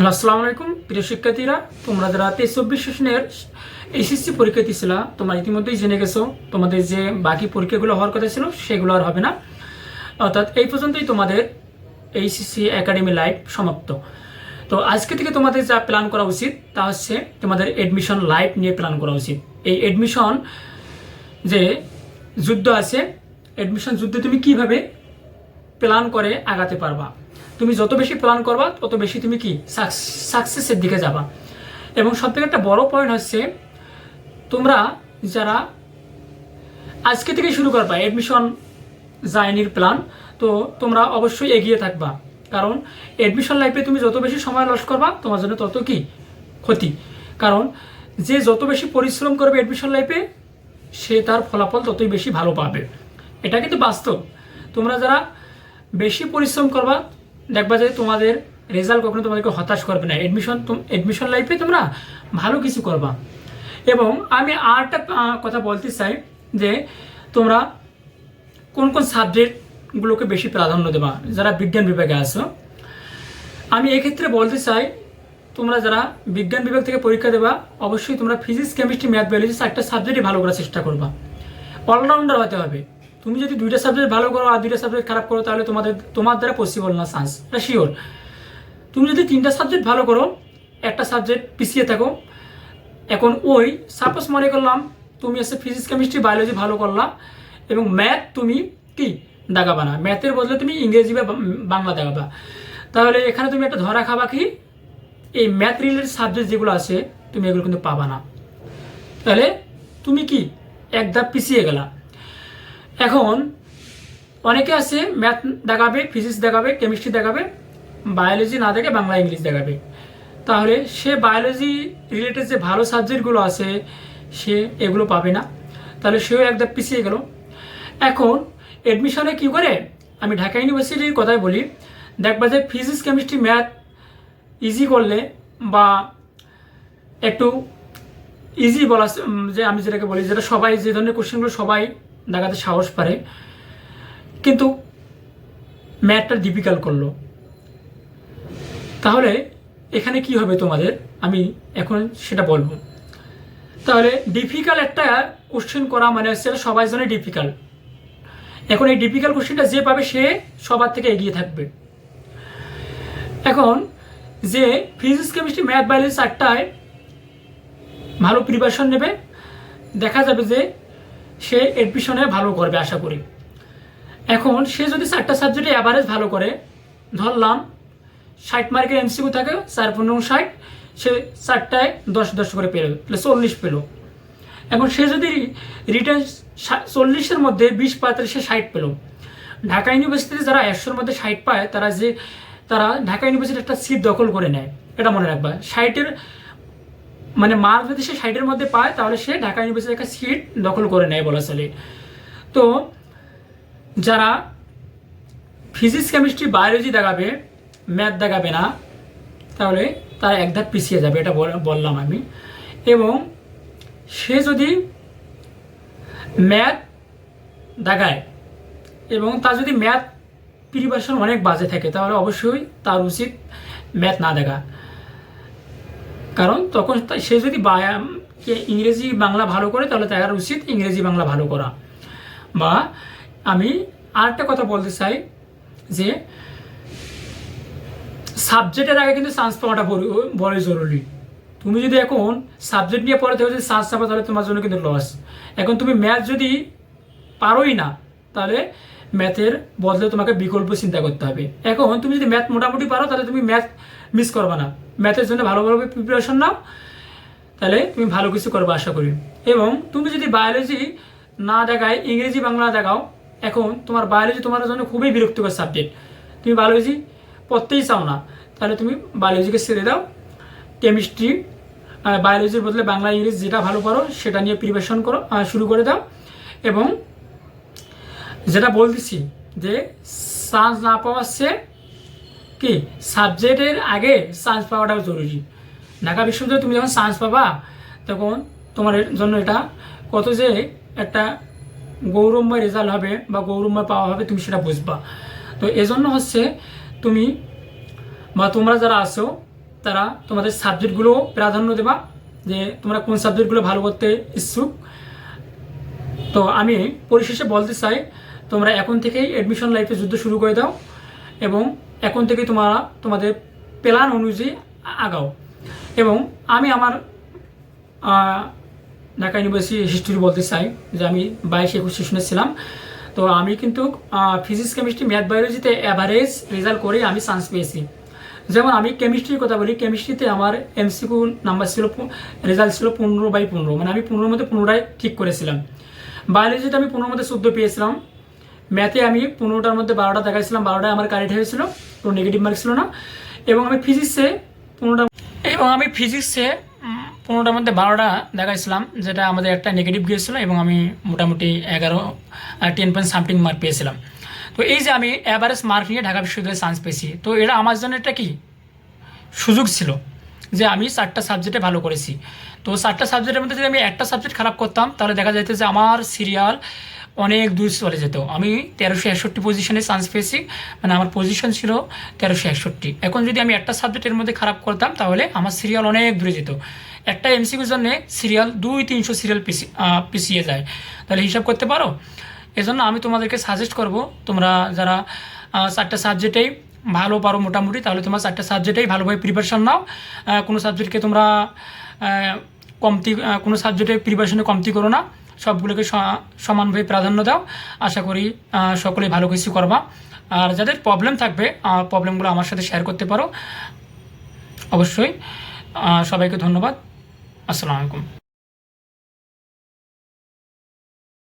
Hello, আসসালামু আলাইকুম প্রিয় শিক্ষার্থীরা। তোমরা যারা 23-24 সেশনের এইচএসসি পরীক্ষা দিয়েছিল তোমরা ইতিমধ্যেই জেনে গেছো তোমাদের যে বাকি পরীক্ষাগুলো হওয়ার কথা ছিল সেগুলো আর হবে না। অর্থাৎ এই পর্যন্তই তোমাদের এইচএসসি একাডেমি লাইভ সমাপ্ত। তো আজকে থেকে তোমাদের যা প্ল্যান করা উচিত তা হচ্ছে তোমাদের এডমিশন লাইভ নিয়ে প্ল্যান করা উচিত। এই এডমিশন যে যুদ্ধ আছে, এডমিশন যুদ্ধে তুমি কিভাবে প্ল্যান করে আগাতে পারবা। তুমি যত বেশি প্ল্যান করবা তত বেশি তুমি কি সাকসেসের দিকে যাবা। এবং সবথেকে একটা বড় পয়েন্ট হচ্ছে তোমরা যারা আজকে থেকে শুরু করবা এডমিশন জার্নির প্ল্যান, তো তোমরা অবশ্যই এগিয়ে থাকবা। কারণ এডমিশন লাইফে তুমি যত বেশি সময় লস করবা তোমার জন্য তত কি ক্ষতি। কারণ যে যত বেশি পরিশ্রম করবে এডমিশন লাইফে সে তার ফলাফল ততই বেশি ভালো পাবে। এটা কিন্তু বাস্তব। তোমরা যারা বেশি পরিশ্রম করবা দেখবা যে তোমাদের রেজাল্ট কখনো তোমাদেরকে হতাশ করবে না। এডমিশন লাইফে তোমরা ভালো কিছু করবা। এবং আমি আরেকটা কথা বলতে চাই যে তোমরা কোন কোন সাবজেক্টগুলোকে বেশি প্রাধান্য দেবা যারা বিজ্ঞান বিভাগে আছো। আমি এক্ষেত্রে বলতে চাই তোমরা যারা বিজ্ঞান বিভাগ থেকে পরীক্ষা দেবা অবশ্যই তোমরা ফিজিক্স, কেমিস্ট্রি, ম্যাথ, বায়োলজি চারটা সাবজেক্টই ভালো করার চেষ্টা করবা। অলরাউন্ডার হতে হবে। তুমি যদি দুইটা সাবজেক্ট ভালো করো আর দুইটা সাবজেক্ট খারাপ করো তাহলে তোমার দ্বারা পসিবল না, চান্স এটা শিওর। তুমি যদি তিনটা সাবজেক্ট ভালো করো একটা সাবজেক্ট পিছিয়ে থাকো, এখন ওই সাপোজ মনে করলাম তুমি এসে ফিজিক্স, কেমিস্ট্রি, বায়োলজি ভালো করলা এবং ম্যাথ তুমি কি দাগাবা না, ম্যাথের বদলে তুমি ইংরেজি বা বাংলা দাগাবা, তাহলে এখানে তুমি একটা ধরা খাবা কি এই ম্যাথ রিলেটেড সাবজেক্ট যেগুলো আছে তুমি এগুলো কিন্তু পাবা না। তাহলে তুমি কি এক ধাপ পিছিয়ে গেলা। এখন অনেকে আছে ম্যাথ দেখাবে, ফিজিক্স দেখাবে, কেমিস্ট্রি দেখাবে, বায়োলজি না দেখে বাংলা ইংলিশ দেখাবে, তাহলে সে বায়োলজি রিলেটেড যে ভালো সাবজেক্টগুলো আছে সে এগুলো পাবে না, তাহলে সেও একদম পিছিয়ে গেল। এখন এডমিশনে কি করে, আমি ঢাকা ইউনিভার্সিটির কথাই বলি, দেখবা যে ফিজিক্স, কেমিস্ট্রি, ম্যাথ ইজি করলে বা একটু ইজি বলা, যে আমি যেটাকে বলি যেটা সবাই যে ধরনের কোশ্চেনগুলো সবাই দেখাতে সাহস পারে, কিন্তু ম্যাথটা ডিফিকাল্ট করলো, তাহলে এখানে কি হবে তোমাদের, আমি এখন সেটা বলবো। তাহলে ডিফিকাল্ট একটা কোশ্চেন করা মানে হচ্ছে সবাই জন্য ডিফিকাল্ট। এখন এই ডিফিকাল্ট কোশ্চেনটা যে পাবে সে সবার থেকে এগিয়ে থাকবে। এখন যে ফিজিক্স, কেমিস্ট্রি, ম্যাথ, বায়োলজি চারটায় ভালো প্রিপারেশন নেবে দেখা যাবে যে সে এডমিশনে ভালো করবে আশা করি। এখন সে যদি চারটা সাবজেক্টে অ্যাভারেজ ভালো করে, ধরলাম 60 মার্কের এমসিকিউ থাকে 4×5=60, সে চারটায় 10 করে পেল, তাহলে 40 পেল। এখন সে যদি রিটার্ন 40-এর মধ্যে 20 পায় তাহলে সে 60 পেল। ঢাকা ইউনিভার্সিটিতে যারা 100-এর মধ্যে 60 পায় তারা ঢাকা ইউনিভার্সিটি একটা সিট দখল করে নেয়, এটা মনে রাখবা। 60-এর মানে মার্ক যদি সে 60-এর মধ্যে পায় তাহলে সে ঢাকা ইউনিভার্সিটির একটা সিট দখল করে নেয় বলা চলে। তো যারা ফিজিক্স, কেমিস্ট্রি, বায়োলজি দেখাবে, ম্যাথ দেখাবে না, তাহলে তার এক ধাপ পিছিয়ে যাবে, এটা বললাম আমি। এবং সে যদি ম্যাথ দেখায় এবং তার যদি ম্যাথ প্রিপারেশন অনেক বাজে থাকে তাহলে অবশ্যই তার উচিত ম্যাথ না দেখা। কারণ তখন সে যদি ইংরেজি বাংলা ভালো করে তাহলে তার উচিত ইংরেজি বাংলা ভালো করা। বা আমি আরেকটা কথা বলতে চাই যে সাবজেক্টের আগে কিন্তু চান্স পাওয়াটা বড় জরুরি। তুমি যদি এখন সাবজেক্ট নিয়ে পড়ে যদি চান্স পাবো তাহলে তোমার জন্য কিন্তু লস। এখন তুমি ম্যাথ যদি পারোই না তাহলে ম্যাথের বদলে তোমাকে বিকল্প চিন্তা করতে হবে। এখন তুমি যদি ম্যাথ মোটামুটি পারো তাহলে তুমি ম্যাথ মিস করবে না, ম্যাথের জন্য ভালোভাবে প্রিপারেশন নাও, তাহলে তুমি ভালো কিছু করবে আশা করি। এবং তুমি যদি বায়োলজি না দেখায় ইংরেজি বাংলা দেখাও, এখন তোমার বায়োলজি তোমার জন্য খুবই বিরক্তিকর সাবজেক্ট, তুমি বায়োলজি পড়তেই চাও না, তাহলে তুমি বায়োলজিকে ছেড়ে দাও, কেমিস্ট্রি বায়োলজির বদলে বাংলা ইংরেজি যেটা ভালো পারো সেটা নিয়ে প্রিপারেশন শুরু করে দাও। এবং যেটা বলতেছি যে চান্স না পাওয়াচ্ছে কি সাবজেক্টের আগে চান্স পাওয়াটাও জরুরি। ঢাকা বিশ্ববিদ্যালয়ে তুমি যখন চান্স পাবা তখন তোমার জন্য এটা কত যে একটা গৌরবময় রেজাল্ট হবে বা গৌরবময় পাওয়া হবে তুমি সেটা বুঝবা। তো এজন্য হচ্ছে তুমি বা তোমরা যারা আছো তারা তোমাদের সাবজেক্টগুলো প্রাধান্য দেবা, যে তোমরা কোন সাবজেক্টগুলো ভালো করতে ইচ্ছুক। তো আমি পরিশেষে বলতে চাই, তোমরা এখন থেকেই অ্যাডমিশন লাইফে যুদ্ধ শুরু করে দাও এবং এখন থেকেই তোমাদের প্ল্যান অনুযায়ী আগাও। এবং আমি আমার ঢাকা ইউনিভার্সিটি হিস্ট্রি বলতে চাই যে আমি 22-21 সেশনে ছিলাম। তো আমি কিন্তু ফিজিক্স, কেমিস্ট্রি, ম্যাথ, বায়োলজিতে অ্যাভারেজ রেজাল্ট করে আমি চান্স পেয়েছি। যেমন আমি কেমিস্ট্রির কথা বলি, কেমিস্ট্রিতে আমার এমসিকিউ নাম্বার ছিল, রেজাল্ট ছিল 15/15, মানে আমি 15-র মধ্যে 15টাই ঠিক করেছিলাম। বায়োলজিতে আমি 15-র মধ্যে 14 পেয়েছিলাম। ম্যাথে আমি 15টার মধ্যে 12টা দেখাইছিলাম, 12টায় আমার কারেক্ট হয়েছিল, কোনো নেগেটিভ মার্ক ছিল না। এবং আমি ফিজিক্সে 15টার মধ্যে 12টা দেখাইছিলাম, যেটা আমাদের একটা নেগেটিভ গিয়েছিল, এবং আমি মোটামুটি 10 পয়েন্ট সামথিং মার্ক পেয়েছিলাম। তো এই যে আমি অ্যাভারেজ মার্ক নিয়ে ঢাকা বিশ্ববিদ্যালয়ে চান্স পেয়েছি, তো এটা আমার জন্য একটা কি সুযোগ ছিল যে আমি 4টা সাবজেক্টে ভালো করেছি। তো 4টা সাবজেক্টের মধ্যে যদি আমি একটা সাবজেক্ট খারাপ করতাম, তাহলে দেখা যেত যে আমার সিরিয়াল অনেক দূর চলে যেত। আমি 1361 পজিশনে চান্স পেয়েছি, মানে আমার পজিশন ছিল 1361। এখন যদি আমি একটা সাবজেক্টের মধ্যে খারাপ করতাম, তাহলে আমার সিরিয়াল অনেক দূরে যেত। একটা এমসিকিউর জন্য সিরিয়াল 200-300 সিরিয়াল পিছিয়ে যায়। তাহলে হিসাব করতে পারো। এজন্য আমি তোমাদেরকে সাজেস্ট করব, তোমরা যারা 4টা সাবজেক্টেই ভালো পারো মোটামুটি, তাহলে তোমার 4টা সাবজেক্টেই ভালোভাবে প্রিপারেশন নাও। কোনো সাবজেক্টকে তোমরা কোনো সাবজেক্টে প্রিপারেশনে কমতি করো না, সবগুলোকে সমানভাবে প্রাধান্য দাও। আশা করি সকলেই ভালো কিছু করবা। আর যাদের প্রবলেম থাকবে, প্রবলেমগুলো আমার সাথে শেয়ার করতে পারো অবশ্যই। সবাইকে ধন্যবাদ। আসসালামু আলাইকুম।